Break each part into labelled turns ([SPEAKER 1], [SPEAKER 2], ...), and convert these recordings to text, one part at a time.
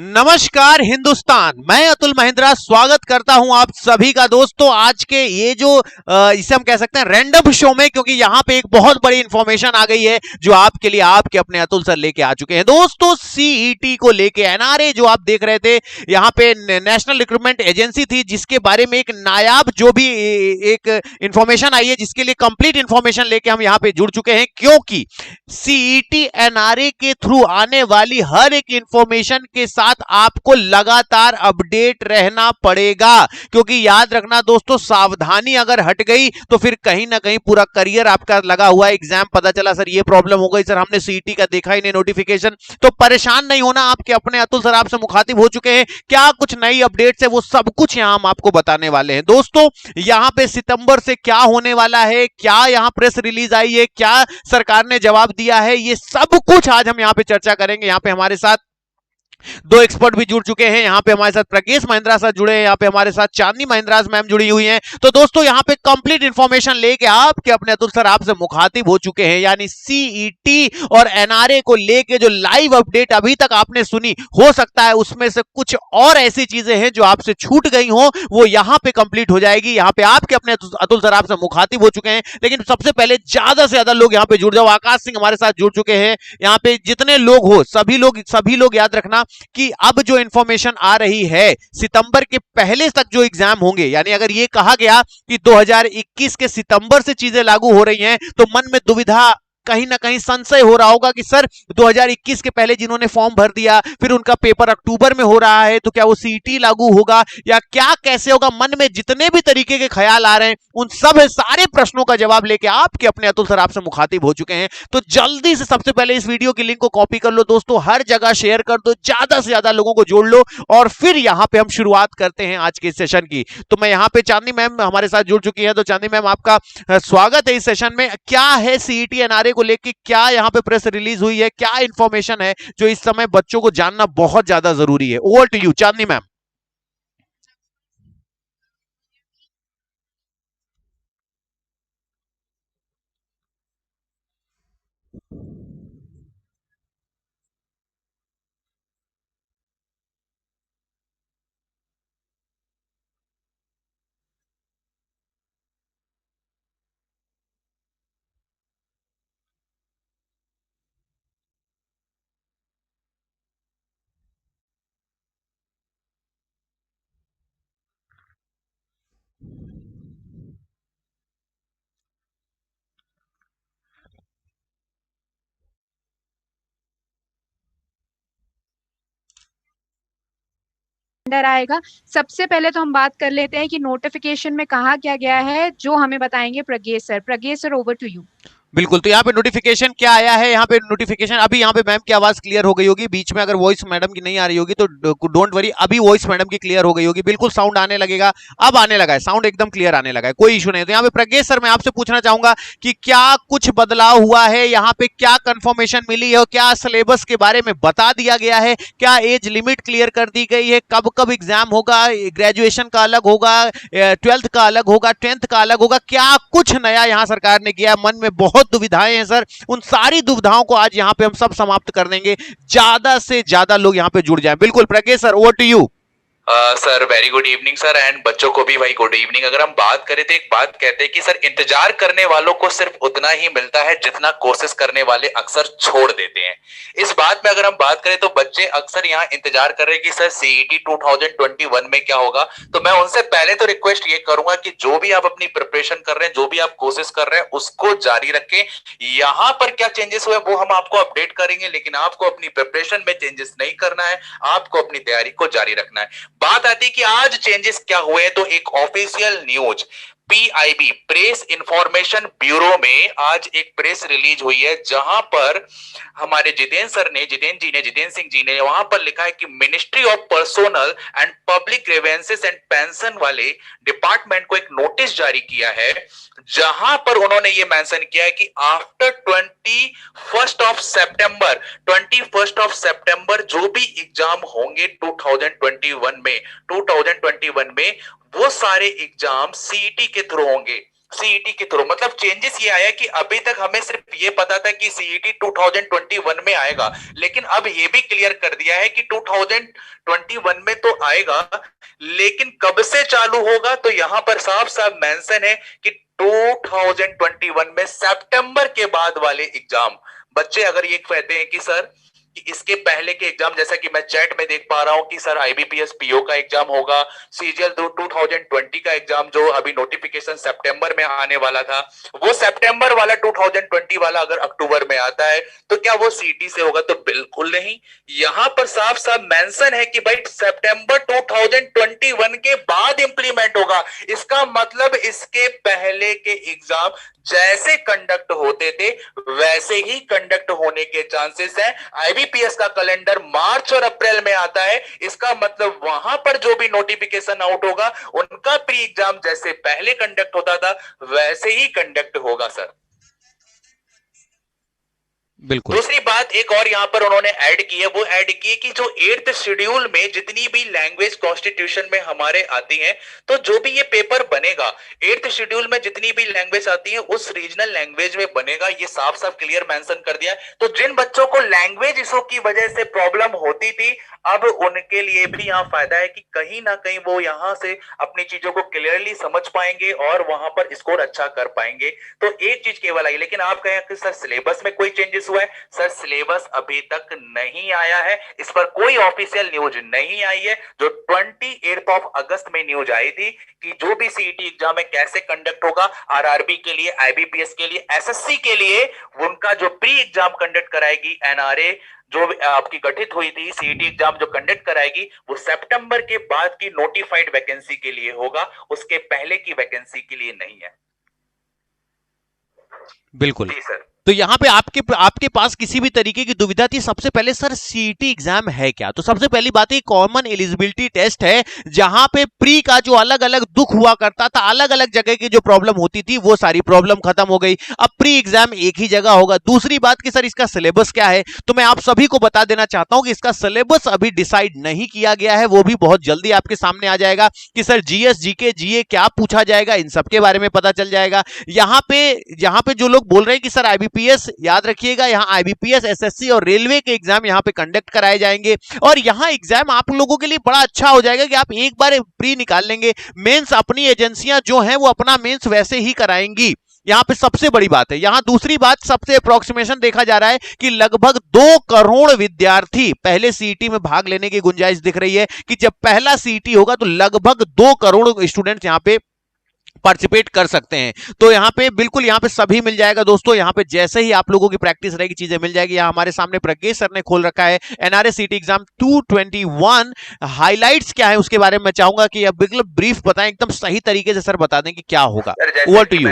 [SPEAKER 1] नमस्कार हिंदुस्तान, मैं अतुल महेंद्रा स्वागत करता हूं आप सभी का दोस्तों आज के ये जो इसे हम कह सकते हैं रैंडम शो में, क्योंकि यहां पे एक बहुत बड़ी इंफॉर्मेशन आ गई है जो आपके लिए आपके अपने अतुल सर लेके आ चुके हैं। दोस्तों सीईटी को लेके एनआरए जो आप देख रहे थे, यहां पे नेशनल रिक्रूटमेंट एजेंसी थी जिसके बारे में एक नायाब जो भी एक इंफॉर्मेशन आई है, जिसके लिए कंप्लीट इंफॉर्मेशन लेके हम यहां पे जुड़ चुके हैं, क्योंकि सीईटी एनआरए के थ्रू आने वाली हर एक इंफॉर्मेशन के साथ आपको लगातार अपडेट रहना पड़ेगा। क्योंकि याद रखना दोस्तों, सावधानी अगर हट गई तो फिर कहीं ना कहीं पूरा करियर आपका लगा हुआ है। एग्जाम पता चला सर ये प्रॉब्लम हो गई, सर हमने सीईटी का देखा ही नहीं नोटिफिकेशन, तो परेशान नहीं होना। आपके अपने अतुल सर आपसे मुखातिब हो चुके हैं। क्या कुछ नई अपडेट्स है वो सब कुछ यहां हम आपको बताने वाले हैं। दोस्तों यहां पे सितंबर से क्या होने वाला है, क्या यहां प्रेस रिलीज आई है, क्या सरकार ने जवाब दिया है, ये सब कुछ आज हम यहां पे चर्चा करेंगे। यहां पे हमारे साथ दो एक्सपर्ट भी जुड़ चुके हैं। यहाँ पे हमारे साथ प्रज्ञेश महिंद्रा सर जुड़े हैं, यहाँ पे हमारे साथ चांदनी महिंद्रा मैम जुड़ी हुई हैं। तो दोस्तों यहाँ पे कंप्लीट इंफॉर्मेशन लेके आपके अपने अतुल सर आपसे मुखातिब हो चुके हैं। यानी सीईटी और एनआरए को लेके जो लाइव अपडेट अभी तक आपने सुनी, हो सकता है उसमें से कुछ और ऐसी चीजें हैं जो आपसे छूट गई हो, वो यहाँ पे कंप्लीट हो जाएगी। यहाँ पे आपके अपने अतुल सर आपसे मुखातिब हो चुके हैं। लेकिन सबसे पहले ज्यादा से ज्यादा लोग यहाँ पे जुड़ जाओ। आकाश सिंह हमारे साथ जुड़ चुके हैं। यहाँ पे जितने लोग हो सभी लोग याद रखना कि अब जो इंफॉर्मेशन आ रही है, सितंबर के पहले तक जो एग्जाम होंगे, यानी अगर ये कहा गया कि 2021 के सितंबर से चीजें लागू हो रही हैं, तो मन में दुविधा कहीं ना कहीं संशय हो रहा होगा कि सर 2021 के पहले जिन्होंने फॉर्म भर दिया, फिर उनका पेपर अक्टूबर में हो रहा है, तो क्या वो सीईटी लागू होगा या क्या कैसे होगा। मन में जितने भी तरीके के ख्याल आ रहे हैं, उन सब सारे प्रश्नों का जवाब लेके आपके अपने अतुल सर आपसे मुखातिब हो चुके हैं। तो जल्दी से सबसे पहले इस वीडियो की लिंक को कॉपी कर लो दोस्तों, हर जगह शेयर कर दो, ज्यादा से ज्यादा लोगों को जोड़ लो, और फिर यहां पे हम शुरुआत करते हैं आज के सेशन की। तो मैं यहां पे चांदनी मैम हमारे साथ जुड़ चुकी है। तो चांदनी मैम आपका स्वागत है इस सेशन में। क्या है सीईटी एनआरए को लेके, क्या यहां पे प्रेस रिलीज हुई है, क्या इंफॉर्मेशन है जो इस समय बच्चों को जानना बहुत ज्यादा जरूरी है। Over to you Chandni ma'am.
[SPEAKER 2] Under आएगा। सबसे पहले तो हम बात कर लेते हैं कि नोटिफिकेशन में कहा क्या गया है, जो हमें बताएंगे Pragnesh sir. Pragnesh sir, over to you.
[SPEAKER 1] बिल्कुल, तो यहाँ पे नोटिफिकेशन क्या आया है, यहाँ पे नोटिफिकेशन अभी यहाँ पे मैम की आवाज क्लियर हो गई होगी। बीच में अगर वॉइस मैडम की नहीं आ रही होगी तो डोंट वरी, अभी वॉइस मैडम की क्लियर हो गई होगी। बिल्कुल साउंड आने लगेगा, अब आने लगा है, साउंड एकदम क्लियर आने लगा है, कोई इशू नहीं। तो यहाँ पे प्रज्ञेश सर मैं आपसे पूछना चाहूंगा कि क्या कुछ बदलाव हुआ है, यहाँ पे क्या कंफर्मेशन मिली है, क्या सिलेबस के बारे में बता दिया गया है, क्या एज लिमिट क्लियर कर दी गई है, कब कब एग्जाम होगा, ग्रेजुएशन का अलग होगा, 12th का अलग होगा, 10th का अलग होगा, क्या कुछ नया यहाँ सरकार ने किया। मन में बहुत दुविधाएं हैं सर, उन सारी दुविधाओं को आज यहां पे हम सब समाप्त कर देंगे। ज्यादा से ज्यादा लोग यहां पे जुड़ जाएं। बिल्कुल Pragnesh sir, over to you.
[SPEAKER 3] Sir very good evening sir, and बच्चों को भी भाई गुड इवनिंग। अगर हम बात करें तो एक बात कहते हैं कि सर इंतजार करने वालों को सिर्फ उतना ही मिलता है जितना कोशिश करने वाले अक्सर छोड़ देते हैं। इस बात में अगर हम बात करें तो बच्चे अक्सर यहाँ इंतजार कर रहे हैं कि सर सीईटी 2021 में क्या होगा। तो मैं उनसे पहले तो रिक्वेस्ट ये करूंगा कि जो भी आप अपनी प्रिपरेशन कर रहे हैं, जो भी आप कोशिश कर रहे हैं, उसको जारी रखें। यहाँ पर क्या चेंजेस हुए वो हम आपको अपडेट करेंगे, लेकिन आपको अपनी प्रिपरेशन में चेंजेस नहीं करना है, आपको अपनी तैयारी को जारी रखना है। बात आती है कि आज चेंजेस क्या हुए, तो एक official news PIB press information bureau में आज एक प्रेस रिलीज हुई है, जहां पर हमारे जितेंद्र सिंह जी ने वहां पर लिखा है कि ministry of personnel and public grievances and pension वाले डिपार्टमेंट को एक नोटिस जारी किया है, जहां पर उन्होंने ये मेंशन किया है कि आफ्टर 21st ऑफ सितंबर जो भी एग्जाम होंगे 2021 में वो सारे एग्जाम सीईटी के थ्रू होंगे। सीईटी के थ्रू। मतलब चेंजेस ये आया कि अभी तक हमें सिर्फ ये पता था कि सीईटी 2021 में आएगा, लेकिन अब ये भी क्लियर कर दिया है कि 2021 में तो आएगा, लेकिन कब से चालू होगा तो यहां पर साफ साफ मेंशन है कि 2021 में सितंबर के बाद वाले एग्जाम। बच्चे अगर ये कहते हैं कि सर कि इसके पहले के एग्जाम, जैसा कि मैं चैट में देख पा रहा हूं कि सर आईबीपीएस पीओ का एग्जाम होगा, सीजीएल 2020 का एग्जाम जो अभी नोटिफिकेशन सितंबर में आने वाला था, वो सितंबर वाला 2020 वाला अगर अक्टूबर में आता है तो क्या वो सीटी से होगा? तो बिल्कुल नहीं। यहां पर साफ साफ मेंशन है कि भाई सितंबर 2021 के बाद इंप्लीमेंट होगा। इसका मतलब इसके पहले के एग्जाम जैसे कंडक्ट होते थे वैसे ही कंडक्ट होने के चांसेस हैं। आईबीपीएस का कैलेंडर मार्च और अप्रैल में आता है, इसका मतलब वहां पर जो भी नोटिफिकेशन आउट होगा उनका प्री एग्जाम जैसे पहले कंडक्ट होता था वैसे ही कंडक्ट होगा सर।
[SPEAKER 1] बिल्कुल।
[SPEAKER 3] दूसरी बात एक और यहां पर उन्होंने ऐड की है, वो ऐड की कि जो 8th शेड्यूल में जितनी भी लैंग्वेज कॉन्स्टिट्यूशन में हमारे आती हैं, तो जो भी ये पेपर बनेगा 8th शेड्यूल में जितनी भी लैंग्वेज आती है उस रीजनल लैंग्वेज में बनेगा। ये साफ साफ क्लियर मेंशन कर दिया है। तो जिन बच्चों को लैंग्वेज इशू की वजह से प्रॉब्लम होती थी, अब उनके लिए भी यहाँ फायदा है कि कहीं ना कहीं वो यहाँ से अपनी चीजों को क्लियरली समझ पाएंगे और वहां पर स्कोर अच्छा कर पाएंगे। तो एक चीज केवल आई, लेकिन आप कहें कि सर सिलेबस में कोई चेंजेस हुआ है? सर सिलेबस अभी तक नहीं आया है, इस पर कोई ऑफिशियल न्यूज नहीं आई है। जो 28 अगस्त में न्यूज आई थी कि जो भी सीईटी एग्जाम है कैसे कंडक्ट होगा, आरआरबी के लिए, आईबीपीएस के लिए, एसएससी के लिए, उनका जो प्री एग्जाम कंडक्ट कराएगी एनआरए जो आपकी गठित हुई थी, सीईटी एग्जाम जो कंडक्ट कराएगी वो सितंबर के बाद की नोटिफाइड वैकेंसी के लिए होगा, उसके पहले की वैकेंसी के लिए नहीं है।
[SPEAKER 1] बिल्कुल
[SPEAKER 3] जी सर।
[SPEAKER 1] तो यहाँ पे आपके पास किसी भी तरीके की दुविधा थी, सबसे पहले सर सीईटी एग्जाम है क्या? तो सबसे पहली बात है कॉमन एलिजिबिलिटी टेस्ट है, जहां पे प्री का जो अलग अलग दुख हुआ करता था, अलग अलग जगह की जो प्रॉब्लम होती थी वो सारी प्रॉब्लम खत्म हो गई। अब प्री एग्जाम एक ही जगह होगा। दूसरी बात कि सर इसका सिलेबस क्या है, तो मैं आप सभी को बता देना चाहता हूं कि इसका सिलेबस अभी डिसाइड नहीं किया गया है, वो भी बहुत जल्दी आपके सामने आ जाएगा कि सर जीएस जीके जीए क्या पूछा जाएगा, इन सब के बारे में पता चल जाएगा। यहाँ पे जो लोग बोल रहे हैं कि सर आईबीपीएस, याद रखिएगा यहाँ आईबीपीएस, एसएससी और रेलवे के एग्जाम यहाँ पे कंडक्ट कराए जाएंगे और यहाँ एग्जाम आप लोगों के लिए बड़ा अच्छा हो जाएगा कि आप एक बार प्री निकाल लेंगे। मेंस अपनी एजेंसियां जो हैं वो अपना मेंस वैसे ही कराएंगी, यहाँ पे सबसे बड़ी बात है। यहाँ दूसरी बात, सबसे अप्रोक्सीमेशन देखा जा रहा है कि लगभग 2 करोड़ विद्यार्थी पहले सीईटी में भाग लेने की गुंजाइश दिख रही है कि जब पहला सीईटी होगा तो लगभग 2 करोड़ स्टूडेंट्स यहाँ पे पार्टिसिपेट कर सकते हैं। तो यहाँ पे बिल्कुल यहाँ पे सभी मिल जाएगा दोस्तों। यहाँ पे जैसे ही आप लोगों की प्रैक्टिस रहेगी चीजें मिल जाएगी। यहाँ हमारे सामने प्रज्ञेश सर ने खोल रखा है एनआरए सीटी एग्जाम 221 हाइलाइट्स क्या है उसके बारे में मैं चाहूंगा कि अब बिल्कुल ब्रीफ बताएं, एकदम सही तरीके से सर बता दें कि क्या होगा। Over to you.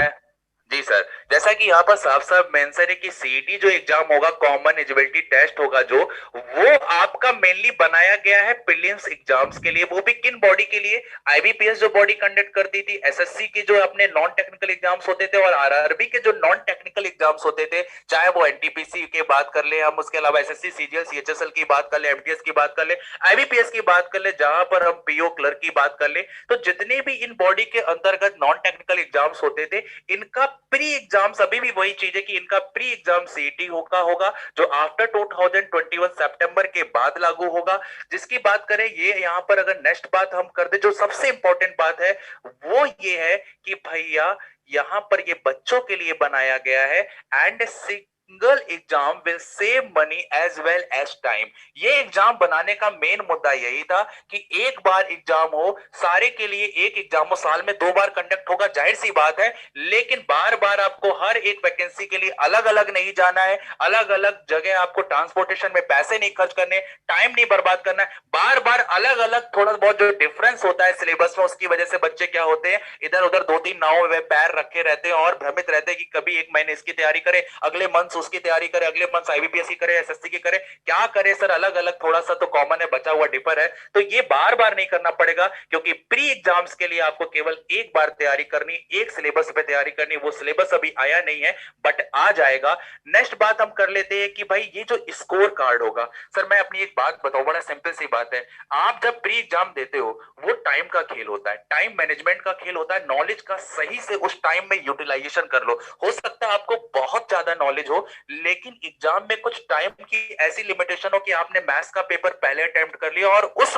[SPEAKER 3] जी सर, जैसा कि यहाँ पर साफ साफ मेंशन है कि सीईटी जो एग्जाम होगा, कॉमन एलिजिबिलिटी टेस्ट होगा जो, वो आपका मेनली बनाया गया है प्रीलिम्स एग्जाम्स के लिए। वो भी किन बॉडी के लिए? आईबीपीएस जो बॉडी कंडक्ट करती थी, एसएससी के जो अपने नॉन टेक्निकल एग्जाम्स होते थे और आरआरबी के जो नॉन टेक्निकल एग्जाम्स होते थे, चाहे वो एनटीपीसी की बात कर ले हम, उसके अलावा एसएससी, सीजीएल, सीएचएसएल की बात कर ले, एमटीएस की बात कर ले, आईबीपीएस की बात कर ले, जहां पर हम पीओ क्लर्क की बात कर ले, तो जितने भी इन बॉडी के अंतर्गत नॉन टेक्निकल एग्जाम्स होते थे, इनका प्री एग्जाम अभी भी वही चीज है कि इनका प्री एग्जाम सीईटी होगा जो आफ्टर 2021 सितंबर के बाद लागू होगा। जिसकी बात करें ये यहाँ पर अगर नेक्स्ट बात हम कर दे, जो सबसे इंपॉर्टेंट बात है वो ये है कि भैया यहाँ पर ये बच्चों के लिए बनाया गया है and single exam will save money as well as time. ये एग्जाम बनाने का मेन मुद्दा यही था कि एक बार एग्जाम हो, सारे के लिए एक एग्जाम हो, साल में 2 बार कंडक्ट होगा, जाहिर सी बात है, लेकिन बार बार आपको हर एक वैकेंसी के लिए अलग अलग नहीं जाना है, अलग अलग जगह आपको ट्रांसपोर्टेशन में पैसे नहीं खर्च करने, टाइम नहीं बर्बाद करना है। बार बार अलग अलग थोड़ा बहुत जो डिफरेंस होता है सिलेबस में, उसकी वजह से बच्चे क्या होते हैं, इधर उधर 2-3 नाव में पैर रखे रहते हैं और भ्रमित रहते हैं कि कभी एक महीने इसकी तैयारी करें, अगले मंथ उसकी तैयारी करे, अगले मंथ आईबीपीएस की करे, एसएससी की करे, क्या करे सर? अलग अलग थोड़ा सा तो कॉमन है, बचा हुआ डिफर है। तो ये बार बार नहीं करना पड़ेगा, क्योंकि प्री एग्जाम्स के लिए आपको केवल एक बार तैयारी करनी, एक सिलेबस पे तैयारी करनी। वो सिलेबस अभी आया नहीं है, बट आ जाएगा। नेक्स्ट बात हम कर लेते हैं कि भाई ये जो स्कोर कार्ड होगा, सर मैं अपनी एक बात बताऊं, बड़ा सिंपल सी बात है। आप जब प्री एग्जाम देते हो, वो टाइम का खेल होता है, टाइम मैनेजमेंट का खेल होता है। नॉलेज का सही से उस टाइम में यूटिलाइजेशन कर लो। हो सकता है आपको बहुत ज्यादा नॉलेज हो, लेकिन एग्जाम में कुछ टाइम की ऐसी लिमिटेशन हो कि आपने मैथ्स का पेपर पहले अटेम्प्ट कर लिया और उस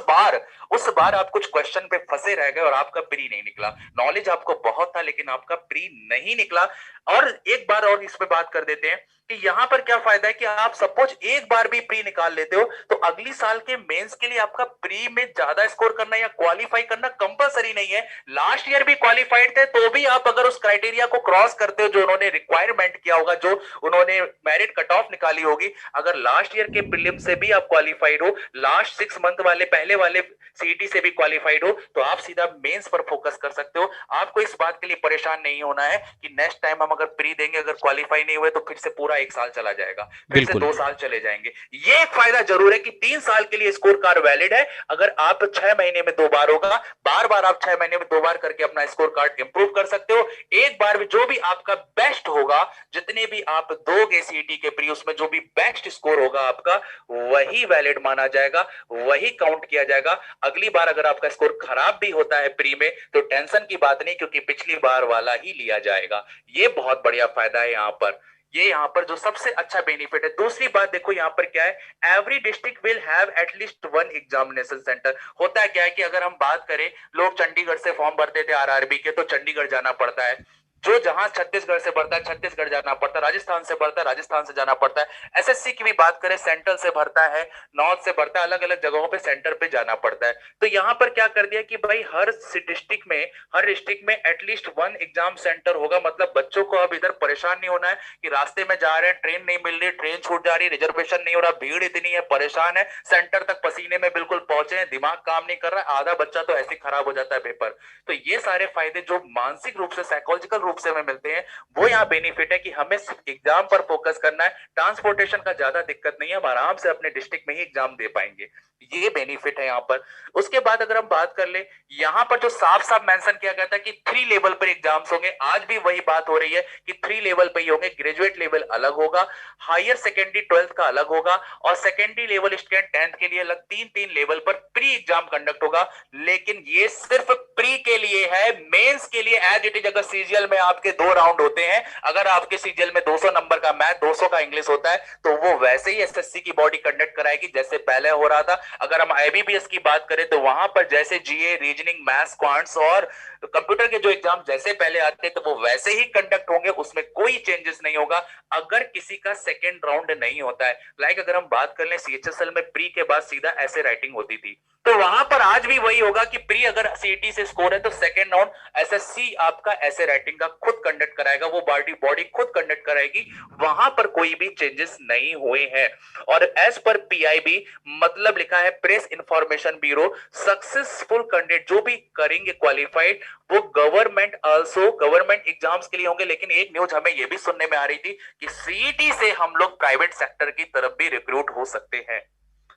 [SPEAKER 3] बार आप कुछ क्वेश्चन पे फंसे रह गए और आपका प्री नहीं निकला। नॉलेज आपको बहुत था, लेकिन आपका प्री नहीं निकला। और एक बार और इस पे बात कर देते हैं कि यहां पर क्या फायदा है कि आप सपोज एक बार भी प्री निकाल लेते हो, तो अगली साल के मेंस के लिए आपका प्री में ज्यादा स्कोर करना या क्वालिफाई करना कंपलसरी नहीं है। लास्ट ईयर भी क्वालिफाइड थे, तो भी आप अगर उस क्राइटेरिया को क्रॉस करते हो जो उन्होंने रिक्वायरमेंट किया होगा, जो उन्होंने मेरिट कट ऑफ निकाली होगी, अगर लास्ट ईयर के प्रीलिम से भी आप क्वालिफाइड हो, लास्ट 6 मंथ वाले पहले वाले सीईटी से भी क्वालिफाइड हो, तो आप सीधा मेंस पर फोकस कर सकते हो। आपको इस बात के लिए परेशान नहीं होना है कि नेक्स्ट टाइम हम अगर प्री देंगे, अगर क्वालिफाई नहीं हुए तो फिर से पूरा 1 साल चला जाएगा, फिर से 2 साल चले जाएंगे। ये एक फायदा जरूर है कि 3 साल के लिए स्कोर कार्ड वैलिड है। अगर आप 6 महीने में 2 बार होगा, बार बार आप 6 महीने में 2 बार करके अपना स्कोर कार्ड इंप्रूव कर सकते हो। एक बार भी जो भी आपका बेस्ट होगा, जितने भी आप दोगे सीईटी के प्री, उसमें जो भी बेस्ट स्कोर होगा आपका, वही वैलिड माना जाएगा, वही काउंट किया जाएगा। अगली बार अगर आपका स्कोर खराब भी होता है प्री में, तो टेंशन की बात नहीं, क्योंकि पिछली बार वाला ही लिया जाएगा। ये बहुत बढ़िया फायदा है यहाँ पर। ये यहाँ पर जो सबसे अच्छा बेनिफिट है। दूसरी बात देखो यहाँ पर क्या है, every district will have at least 1 examination centre. होता है क्या है कि अगर हम बात करें, लोग चंडीगढ़ से फॉर्म भरते थे आरआरबी के, तो चंडीगढ़ जाना पड़ता है। जो जहां छत्तीसगढ़ से भरता है, छत्तीसगढ़ जाना पड़ता है। राजस्थान से भरता है, राजस्थान से जाना पड़ता है। एसएससी की भी बात करें, सेंट्रल से भरता है, नॉर्थ से भरता है, अलग अलग जगहों पे सेंटर पे जाना पड़ता है। तो यहाँ पर क्या कर दिया कि भाई हर डिस्ट्रिक्ट में एटलीस्ट 1 एग्जाम सेंटर होगा। मतलब बच्चों को अब इधर परेशान नहीं होना है कि रास्ते में जा रहे हैं, ट्रेन नहीं मिल रही, ट्रेन छूट जा रही, रिजर्वेशन नहीं हो रहा, भीड़ इतनी है, परेशान है, सेंटर तक पसीने में बिल्कुल पहुंचे हैं, दिमाग काम नहीं कर रहा है, आधा बच्चा तो ऐसे खराब हो जाता है पेपर। तो ये सारे फायदे जो मानसिक रूप से, साइकोलॉजिकल रूप से हमें मिलते हैं, वो यहाँ बेनिफिट है कि हमें सिर्फ एग्जाम पर फोकस करना है। ट्रांसपोर्टेशन का ज्यादा दिक्कत नहीं है, हम आराम से अपने डिस्ट्रिक्ट में ही एग्जाम दे पाएंगे। ये बेनिफिट है यहाँ पर। उसके बाद अगर हम बात कर ले, यहाँ पर जो साफ साफ मेंशन किया गया था कि 3 लेवल पर एग्जाम्स होंगे, आज भी वही बात हो रही है कि 3 लेवल पे ही होंगे। ग्रेजुएट लेवल अलग होगा, हायर सेकेंडरी 12th का अलग होगा, और सेकेंडरी लेवल स्टूडेंट 10th के लिए अलग 3 लेवल पर प्री एग्जाम कंडक्ट होगा। लेकिन ये सिर्फ प्री के लिए है, मेंस के लिए एज इट इज। अगर सीजीएल में आपके 2 राउंड होते हैं, अगर आपके सीजीएल में 200 नंबर का मैथ, 200 का इंग्लिश होता है, तो वो वैसे ही एसएससी की बॉडी कंडक्ट कराएगी जैसे पहले हो रहा था। अगर हम आईबीपीएस की बात करें, तो वहां पर जैसे जीए, रीजनिंग, मैथ्स, क्वांट्स और कंप्यूटर के जो एग्जाम जैसे पहले आते, तो वो वैसे ही कंडक्ट होंगे, उसमें कोई चेंजेस नहीं होगा। अगर किसी का सेकेंड राउंड नहीं होता है, लाइक अगर हम बात कर लें सीएचएसएल में प्री के बाद सीधा ऐसे राइटिंग होती थी, तो वहां पर आज भी वही होगा कि प्री अगर सीईटी से स्कोर है, तो सेकेंड राउंड एसएससी आपका ऐसे राइटिंग का खुद कंडक्ट कराएगा, वो बॉडी खुद कंडक्ट कराएगी। वहां पर कोई भी चेंजेस नहीं हुए हैं। और एज पर पीआईबी, मतलब लिखा है press information bureau, successful candidate जो भी करेंगे क्वालिफाइड, वो गवर्नमेंट एग्जाम्स के लिए होंगे। लेकिन एक न्यूज हमें यह भी सुनने में आ रही थी कि सीईटी से हम लोग प्राइवेट सेक्टर की तरफ भी रिक्रूट हो सकते हैं।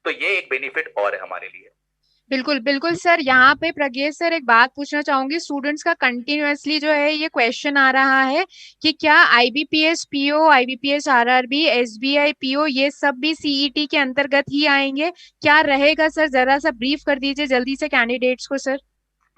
[SPEAKER 3] तो ये एक बेनिफिट और है हमारे लिए।
[SPEAKER 2] बिल्कुल बिल्कुल सर। यहाँ पे प्रज्ञेश सर एक बात पूछना चाहूंगी, स्टूडेंट्स का कंटिन्यूअसली जो है ये क्वेश्चन आ रहा है कि क्या IBPS PO, IBPS RRB, SBI PO, ये सब भी सीईटी के अंतर्गत ही आएंगे? क्या रहेगा सर, जरा सा ब्रीफ कर दीजिए जल्दी से कैंडिडेट्स को सर।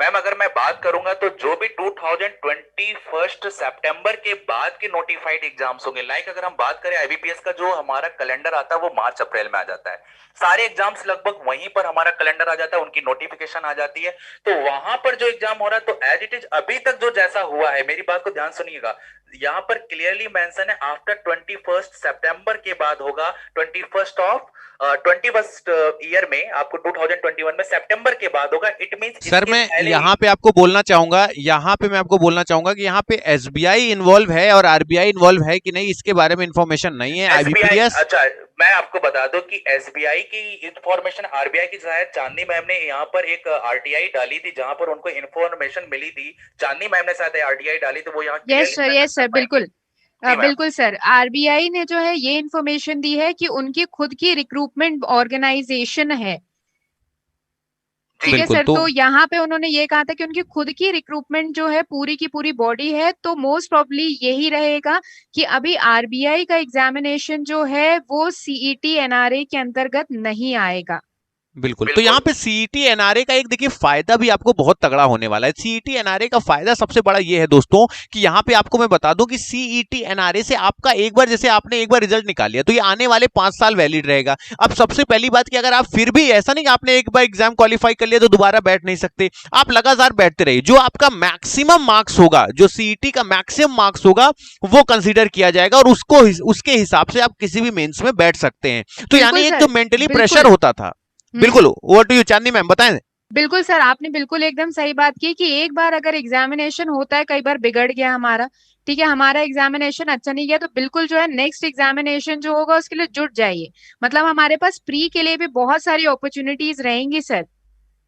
[SPEAKER 3] मैम अगर मैं बात करूंगा, तो जो भी 2021 सितंबर के बाद के नोटिफाइड एग्जाम्स होंगे, लाइक अगर हम बात करें आईबीपीएस का जो हमारा कैलेंडर आता है, वो मार्च अप्रैल में आ जाता है। सारे एग्जाम्स लगभग वहीं पर हमारा कैलेंडर आ जाता है, उनकी नोटिफिकेशन आ जाती है। तो वहां पर जो एग्जाम हो रहा है, तो एज इट इज अभी तक जो जैसा हुआ है, मेरी बात को ध्यान सुनिएगा, यहाँ पर क्लियरली मेंशन है आफ्टर 21 सितंबर के बाद होगा। 21st ईयर में आपको 2021 में सितंबर के बाद होगा। इट मींस
[SPEAKER 1] सर मैं यहाँ पे आपको बोलना चाहूंगा, कि यहाँ पे एसबीआई इन्वॉल्व है और आरबीआई इन्वॉल्व है कि नहीं, इसके बारे में इंफॉर्मेशन नहीं है। आईबीपीएस,
[SPEAKER 3] अच्छा मैं आपको बता दूं कि एसबीआई की इंफॉर्मेशन, आरबीआई की शायद चांदनी मैम ने यहाँ पर एक आरटीआई डाली थी, जहां पर उनको इंफॉर्मेशन मिली थी। चांदनी मैम ने शायद आरटीआई डाली, तो वो यहाँ
[SPEAKER 2] यस सर बिल्कुल।
[SPEAKER 3] जी मैम।
[SPEAKER 2] बिल्कुल सर, आरबीआई ने जो है ये इंफॉर्मेशन दी है कि उनकी खुद की रिक्रूटमेंट ऑर्गेनाइजेशन है। ठीक है
[SPEAKER 1] बिल्कुल।
[SPEAKER 2] सर,
[SPEAKER 1] तो
[SPEAKER 2] तो यहाँ पे उन्होंने ये कहा था कि उनकी खुद की रिक्रूटमेंट जो है पूरी की पूरी बॉडी है, तो मोस्ट प्रोबब्ली यही रहेगा कि अभी आरबीआई का एग्जामिनेशन जो है वो सीईटी एनआरए के अंतर्गत नहीं आएगा।
[SPEAKER 1] बिल्कुल, तो यहाँ पे सीईटी एनआरए का एक देखिए फायदा भी आपको बहुत तगड़ा होने वाला है। सीईटी एनआरए का फायदा सबसे बड़ा ये है दोस्तों कि यहाँ पे आपको मैं बता दूं कि सीईटी एनआरए से आपका एक बार, जैसे आपने एक बार रिजल्ट निकाल लिया तो ये आने वाले 5 साल वैलिड रहेगा। अब सबसे पहली बात कि अगर आप फिर भी, ऐसा नहीं कि आपने एक बार एग्जाम क्वालिफाई कर लिया तो दोबारा बैठ नहीं सकते, आप लगातार बैठते रहिए। जो आपका मैक्सिमम मार्क्स होगा, जो सीईटी का मैक्सिमम मार्क्स होगा वो कंसिडर किया जाएगा और उसके हिसाब से आप किसी भी मेंस में बैठ सकते हैं। तो यानी
[SPEAKER 2] बिल्कुल
[SPEAKER 1] एक
[SPEAKER 2] सर,
[SPEAKER 1] जो मेंटली
[SPEAKER 2] बिल्कुल।
[SPEAKER 1] प्रेशर होता था। बिल्कुल, over to you Chandni ma'am, बताएं।
[SPEAKER 2] बिल्कुल सर, आपने बिल्कुल एकदम सही बात की कि एक बार अगर एग्जामिनेशन होता है, कई बार बिगड़ गया हमारा, ठीक है, हमारा एग्जामिनेशन अच्छा नहीं गया, तो बिल्कुल जो है नेक्स्ट एग्जामिनेशन जो होगा उसके लिए जुट जाइए। मतलब हमारे पास प्री के लिए भी बहुत सारी अपॉर्चुनिटीज रहेंगी सर।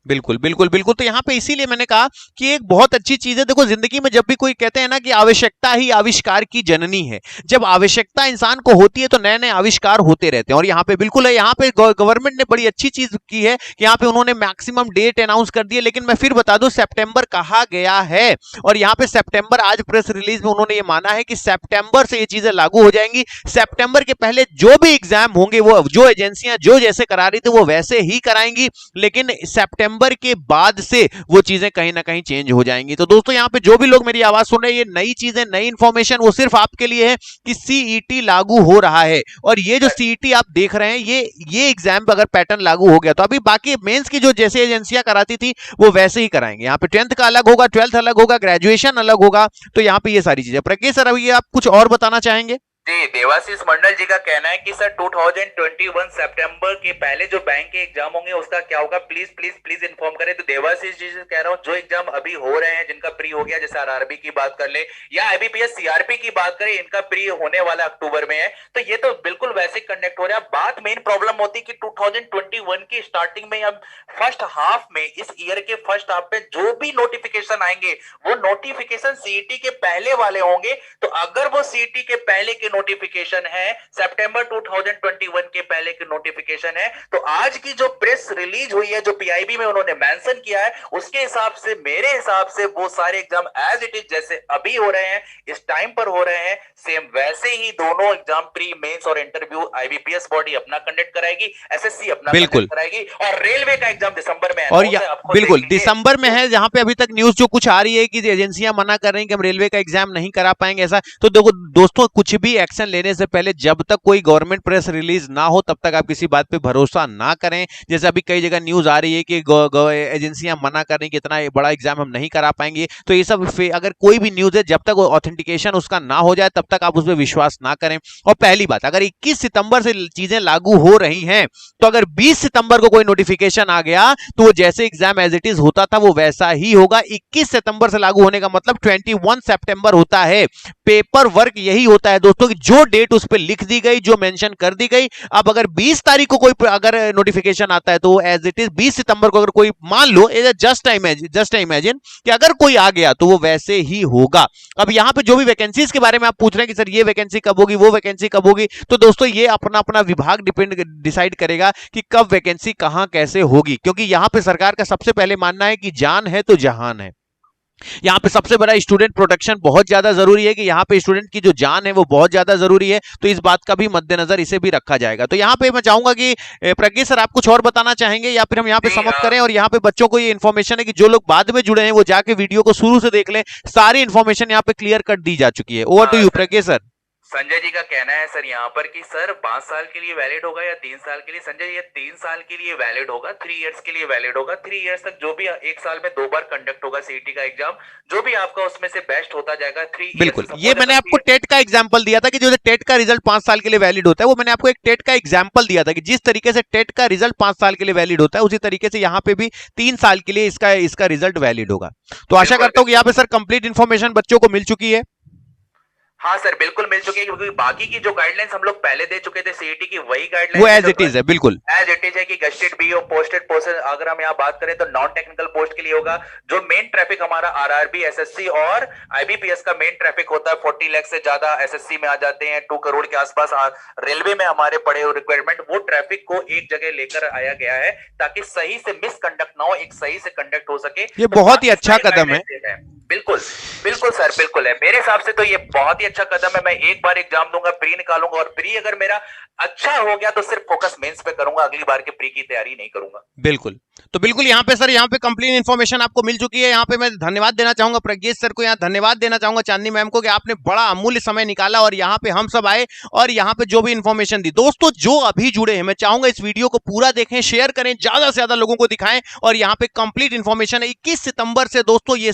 [SPEAKER 1] बिल्कुल बिल्कुल बिल्कुल। तो यहाँ पे इसीलिए मैंने कहा कि एक बहुत अच्छी चीज है। देखो, जिंदगी में जब भी कोई कहते हैं ना कि आवश्यकता ही आविष्कार की जननी है, जब आवश्यकता इंसान को होती है तो नए नए आविष्कार होते रहते हैं। और यहाँ पे बिल्कुल है, यहाँ पे गवर्नमेंट ने बड़ी अच्छी चीज की है कि यहाँ पे उन्होंने मैक्सिमम डेट अनाउंस कर दी है। लेकिन मैं फिर बता दूं, सितंबर कहा गया है और यहाँ पे सितंबर, आज प्रेस रिलीज में उन्होंने ये माना है कि सितंबर से ये चीजें लागू हो जाएंगी। सितंबर के पहले जो भी एग्जाम होंगे वो जो एजेंसियां जो जैसे करा रही थी वो वैसे ही कराएंगी, लेकिन सितंबर के बाद से वो चीजें कहीं ना कहीं चेंज हो जाएंगी। तो दोस्तों, यहाँ पे जो भी लोग मेरी आवाज सुन रहे हैं, ये नई चीजें, नई इंफॉर्मेशन वो सिर्फ आपके लिए है कि सीईटी लागू हो रहा है। और ये जो सीईटी आप देख रहे हैं, ये एग्जाम अगर पैटर्न लागू हो गया तो अभी बाकी मेंस की जो जैसे एजेंसियां कराती थी वो वैसे ही कराएंगे। यहाँ पे 10th का अलग होगा, 12th अलग होगा, ग्रेजुएशन अलग होगा। तो यहाँ पे ये सारी चीजें। प्रज्ञा सर, अभी आप कुछ और बताना चाहेंगे?
[SPEAKER 3] जी, देवाशीष मंडल जी का कहना है कि सर 2021 सितंबर के पहले जो बैंक के एग्जाम होंगे उसका क्या होगा, प्लीज प्लीज प्लीज इन्फॉर्म करें। तो देवाशीष जी से कह रहा हूं, जो एग्जाम अभी हो रहे हैं, जिनका प्री हो गया, जैसे आरआरबी की बात कर ले या आईबीपीएस सीआरपी की बात करें, इनका प्री होने वाला अक्टूबर में है, तो ये तो बिल्कुल वैसे कंडक्ट हो रहा है। बात मेन प्रॉब्लम होती है कि 2021 की स्टार्टिंग में, अब फर्स्ट हाफ में, इस ईयर के फर्स्ट हाफ में जो भी नोटिफिकेशन आएंगे वो नोटिफिकेशन सीईटी के पहले वाले होंगे। तो अगर वो सीईटी के पहले के नोटिफिकेशन है, सितंबर 2021 के पहले की नोटिफिकेशन है, तो आज की जो प्रेस रिलीज हुई है, जो पीआईबी में उन्होंने मेंशन किया है, उसके हिसाब से, मेरे हिसाब से वो सारे एग्जाम एज इट इज जैसे अभी हो रहे हैं, इस टाइम पर हो रहे हैं, सेम वैसे ही दोनों एग्जाम, प्री, मेंस और इंटरव्यू, आईबीपीएस बॉडी अपना कंडक्ट कराएगी, एसएससी अपना कंडक्ट कराएगी, और रेलवे का एग्जाम दिसंबर में है।
[SPEAKER 1] और बिल्कुल दिसंबर में है। जहां पे अभी तक न्यूज जो कुछ आ रही है कि एजेंसियां मना कर रही हैं कि हम रेलवे का एग्जाम नहीं करा पाएंगे, ऐसा। तो देखो दोस्तों, कुछ भी एक्शन लेने से पहले जब तक कोई गवर्नमेंट प्रेस रिलीज ना हो तब तक आप किसी बात पे भरोसा ना करें। जैसे अभी कई जगह न्यूज आ रही है कि एजेंसियां मना कर रही हैं कि इतना बड़ा एग्जाम हम नहीं करा पाएंगे। तो ये सब अगर कोई भी न्यूज है, जब तक ऑथेंटिकेशन उसका ना हो जाए तब तक आप उस पर विश्वास ना करें। और पहली बात, अगर 21 सितंबर से चीजें लागू हो रही हैं, तो अगर 20 सितंबर को कोई नोटिफिकेशन आ गया तो वो जैसे एग्जाम एज इट इज होता था वो वैसा ही होगा। 21 सितंबर से लागू होने का मतलब 21 सितंबर होता है। पेपर वर्क यही होता है दोस्तों कि जो डेट उस पर लिख दी गई, जो मेंशन कर दी गई। अब अगर 20 तारीख को कोई अगर नोटिफिकेशन आता है तो एज इट इज 20 सितंबर को अगर कोई, मान लो जस्ट इमेजिन कि अगर कोई आ गया तो वो वैसे ही होगा। अब यहाँ पे जो भी वैकेंसीज के बारे में आप पूछ रहे हैं कि सर ये वैकेंसी कब होगी, वो वैकेंसी कब होगी, तो दोस्तों ये अपना अपना विभाग डिसाइड करेगा कि कब वैकेंसी कहां कैसे होगी। क्योंकि यहां पे सरकार का सबसे पहले मानना है कि जान है तो जहान है। यहाँ पे सबसे बड़ा स्टूडेंट प्रोटेक्शन बहुत ज्यादा जरूरी है कि यहाँ पे स्टूडेंट की जो जान है वो बहुत ज्यादा जरूरी है। तो इस बात का भी मद्देनजर इसे भी रखा जाएगा। तो यहाँ पे मैं चाहूंगा कि प्रज्ञा सर, आप कुछ और बताना चाहेंगे या फिर हम यहाँ पे समाप्त करें? और यहाँ पे बच्चों को ये इन्फॉर्मेशन है कि जो लोग बाद में जुड़े हैं वो जाके वीडियो को शुरू से देख लें, सारी इन्फॉर्मेशन यहाँ पे क्लियर कट दी जा चुकी है। Over to you Pragya sir.
[SPEAKER 3] Sanjay ji का कहना है सर यहाँ पर कि सर 5 साल के लिए वैलिड होगा या 3 साल के लिए? संजय, ये 3 साल के लिए वैलिड होगा, 3 इयर्स के लिए वैलिड होगा। 3 इयर्स तक जो भी 1 साल में 2 बार कंडक्ट होगा सीईटी का एग्जाम, जो भी आपका उसमें से बेस्ट होता जाएगा। 3
[SPEAKER 1] बिल्कुल, ये मैंने आपको टेट का एग्जांपल दिया था कि जो टेट का रिजल्ट 5 साल के लिए वैलिड होता है, वो मैंने आपको एक टेट का एग्जांपल दिया था कि जिस तरीके से टेट का रिजल्ट 5 साल के लिए वैलिड होता है, उसी तरीके से यहाँ पे भी 3 साल के लिए इसका रिजल्ट वैलिड होगा। तो आशा करता हूँ कि यहाँ पे सर कंप्लीट इन्फॉर्मेशन बच्चों को मिल चुकी है।
[SPEAKER 3] हाँ सर, बिल्कुल मिल चुके हैं, क्योंकि बाकी की जो गाइडलाइंस हम लोग पहले दे चुके थे सीईटी की, वही गाइडलाइंस
[SPEAKER 1] वो एज इट इज है, बिल्कुल
[SPEAKER 3] एज इट इज है कि गस्टेड बीओ, पोस्टेड पोस्ट। अगर हम यहाँ बात करें तो नॉन टेक्निकल पोस्ट के लिए होगा। जो मेन ट्रैफिक हमारा आरआरबी, एसएससी और आईबीपीएस का मेन ट्रैफिक होता है, 40 लाख से ज्यादा एसएससी में आ जाते हैं, 2 करोड़ के आसपास रेलवे में हमारे पड़े हुए रिक्वायरमेंट, वो ट्रैफिक को एक जगह लेकर आया गया है ताकि सही से मिसकंडक्ट ना हो, एक सही से कंडक्ट हो सके।
[SPEAKER 1] ये बहुत ही अच्छा कदम है।
[SPEAKER 3] बिल्कुल बिल्कुल सर, बिल्कुल है। मेरे हिसाब से तो ये बहुत ही अच्छा कदम है। मैं एक बार एग्जाम दूंगा, प्री निकालूंगा, और प्री अगर मेरा अच्छा हो गया तो सिर्फ फोकस मेंस पे करूंगा, अगली बार के प्री की तैयारी नहीं करूंगा।
[SPEAKER 1] बिल्कुल। तो बिल्कुल यहाँ पे सर, यहाँ पे कंप्लीट इन्फॉर्मेशन आपको मिल चुकी है। यहाँ पे मैं धन्यवाद देना चाहूंगा प्रज्ञेश सर को, यहाँ धन्यवाद देना चाहूंगा चांदनी मैम को कि आपने बड़ा अमूल्य समय निकाला और यहाँ पे हम सब आए और यहाँ पे जो भी इन्फॉर्मेशन दी। दोस्तों जो अभी जुड़े हैं, मैं चाहूंगा इस वीडियो को पूरा देखें, शेयर करें, ज्यादा से ज्यादा लोगों को दिखाएं। और यहाँ पे कंप्लीट इन्फॉर्मेशन है। 21 सितंबर से दोस्तों ये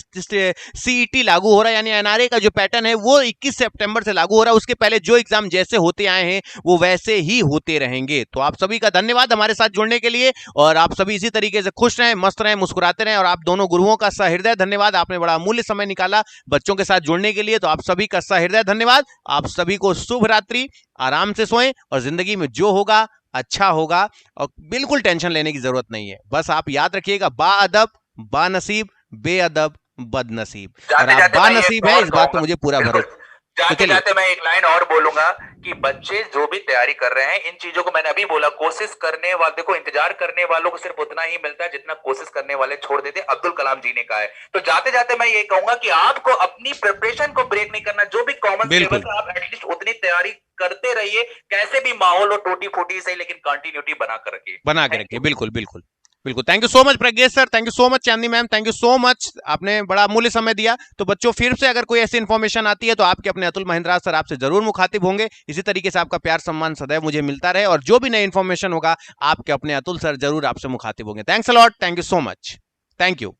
[SPEAKER 1] सीईटी लागू हो रहा है, यानी एनआरए का जो पैटर्न है वो 21 सितंबर से लागू हो रहा है। उसके पहले जो एग्जाम जैसे होते आए हैं वो वैसे ही होते रहेंगे। तो आप सभी का धन्यवाद हमारे साथ जुड़ने के लिए, और आप सभी इसी तरीके से खुश रहें, मस्त रहें, मुस्कुराते रहें। और आप दोनों गुरुओं का सहृदय धन्यवाद, आपने बड़ा अमूल्य समय निकाला बच्चों के साथ जुड़ने के लिए। तो आप सभी का सहृदय धन्यवाद। आप सभी को शुभ रात्रि, आराम से सोएं और जिंदगी में जो होगा अच्छा होगा, और बिल्कुल टेंशन लेने की जरूरत नहीं है। बस आप याद रखिएगा, बाअदब बानसीब, बेअदब बदनसीब। और आप बानसीब है, इस बात पर मुझे पूरा भरोसा।
[SPEAKER 3] जाते जाते मैं एक लाइन और बोलूंगा कि बच्चे जो भी तैयारी कर रहे हैं, इन चीजों को मैंने अभी बोला, कोशिश करने वाले, देखो इंतजार करने वालों को सिर्फ उतना ही मिलता है जितना कोशिश करने वाले छोड़ देते, अब्दुल कलाम जी ने कहा है। तो जाते जाते मैं ये कहूंगा कि आपको अपनी प्रिपरेशन को ब्रेक नहीं करना, जो भी कॉमन सिलेबस है आप एटलीस्ट उतनी तैयारी करते रहिए, कैसे भी माहौल हो, टूटी फूटी सही, लेकिन कंटिन्यूटी बना कर रखिए।
[SPEAKER 1] बिल्कुल बिल्कुल बिल्कुल। Thank you so much Pradnyesh sir, thank you so much Chandni ma'am, thank you so much, आपने बड़ा अमूल्य समय दिया। तो बच्चों फिर से अगर कोई ऐसी इन्फॉर्मेशन आती है तो आपके अपने अतुल महिंद्रा सर आपसे जरूर मुखातिब होंगे। इसी तरीके से आपका प्यार सम्मान सदैव मुझे मिलता रहे, और जो भी नई इन्फॉर्मेशन होगा आपके अपने अतुल सर जरूर आपसे मुखातिब होंगे। Thanks a lot, thank you so much, thank you.